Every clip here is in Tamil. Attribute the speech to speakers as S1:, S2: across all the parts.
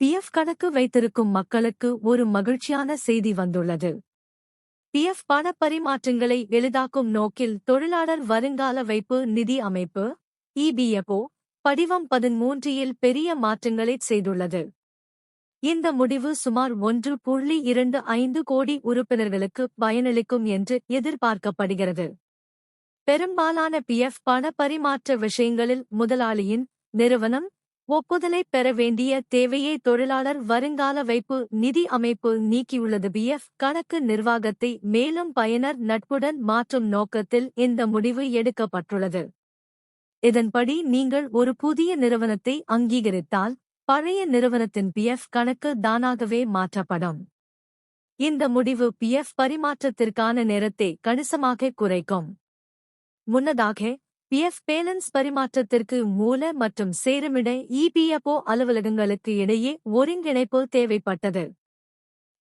S1: பிஎஃப் கணக்கு வைத்திருக்கும் மக்களுக்கு ஒரு மகிழ்ச்சியான செய்தி வந்துள்ளது. பிஎஃப் பண பரிமாற்றங்களை எளிதாக்கும் நோக்கில் தொழிலாளர் வருங்கால வைப்பு நிதி அமைப்பு இபிஎஃப்ஓ படிவம் 13 பெரிய மாற்றங்களைச் செய்துள்ளது. இந்த முடிவு சுமார் 1.25 கோடி உறுப்பினர்களுக்கு பயனளிக்கும் என்று எதிர்பார்க்கப்படுகிறது. பெரும்பாலான பிஎஃப் பண பரிமாற்ற விஷயங்களில் முதலாளியின் நிறுவனம் ஒப்புதலைப் பெற வேண்டிய தேவையை தொழிலாளர் வருங்கால வைப்பு நிதி அமைப்பு நீக்கியுள்ளது. பிஎஃப் கணக்கு நிர்வாகத்தை மேலும் பயனர் நட்புடன் மாற்றும் நோக்கத்தில் இந்த முடிவு எடுக்கப்பட்டுள்ளது. இதன்படி நீங்கள் ஒரு புதிய நிறுவனத்தை அங்கீகரித்தால் பழைய நிறுவனத்தின் பிஎஃப் கணக்கு தானாகவே மாற்றப்படும். இந்த முடிவு பிஎஃப் பரிமாற்றத்திற்கான நேரத்தை கணிசமாக குறைக்கும். முன்னதாக பிஎஃப் பேலன்ஸ் பரிமாற்றத்திற்கு மூல மற்றும் சேருமிட இபிஎஃப்ஓ அலுவலகங்களுக்கு இடையே ஒருங்கிணைப்பு தேவைப்பட்டது.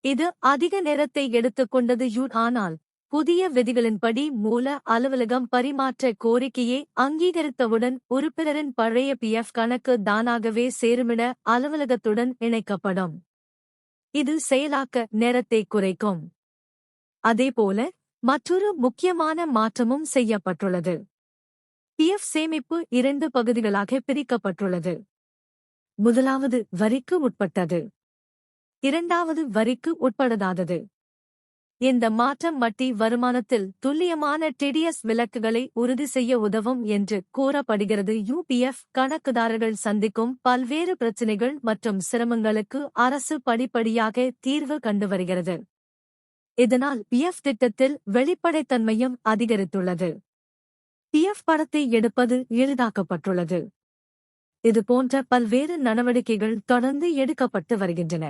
S1: இது அதிக நேரத்தை எடுத்துக்கொண்டது. ஆனால் புதிய விதிகளின்படி மூல அலுவலகம் பரிமாற்ற கோரிக்கையை அங்கீகரித்தவுடன் உறுப்பினரின் பழைய பிஎஃப் கணக்கு தானாகவே சேருமிட அலுவலகத்துடன் இணைக்கப்படும். இது செயலாக்க நேரத்தை குறைக்கும். அதேபோல மற்றொரு முக்கியமான மாற்றமும் செய்யப்பட்டுள்ளது. பிஎஃப் சேமிப்பு 2 பகுதிகளாக பிரிக்கப்பட்டுள்ளது. முதலாவது வரிக்கு உட்பட்டது, இரண்டாவது வரிக்கு உட்படாதது. இந்த மாற்றம் வட்டி வருமானத்தில் துல்லியமான டிடிஎஸ் விலக்குகளை உறுதி செய்ய உதவும் என்று கூறப்படுகிறது. யுபிஎஃப் கணக்குதாரர்கள் சந்திக்கும் பல்வேறு பிரச்சினைகள் மற்றும் சிரமங்களுக்கு அரசு படிப்படியாக தீர்வு கண்டு வருகிறது. இதனால் பிஎஃப் திட்டத்தில் வெளிப்படைத்தன்மையும் அதிகரித்துள்ளது. பிஎஃப் பணத்தை எடுப்பது எளிதாக்கப்பட்டுள்ளது. இதுபோன்ற பல்வேறு நடவடிக்கைகள் தொடர்ந்து எடுக்கப்பட்டு வருகின்றன.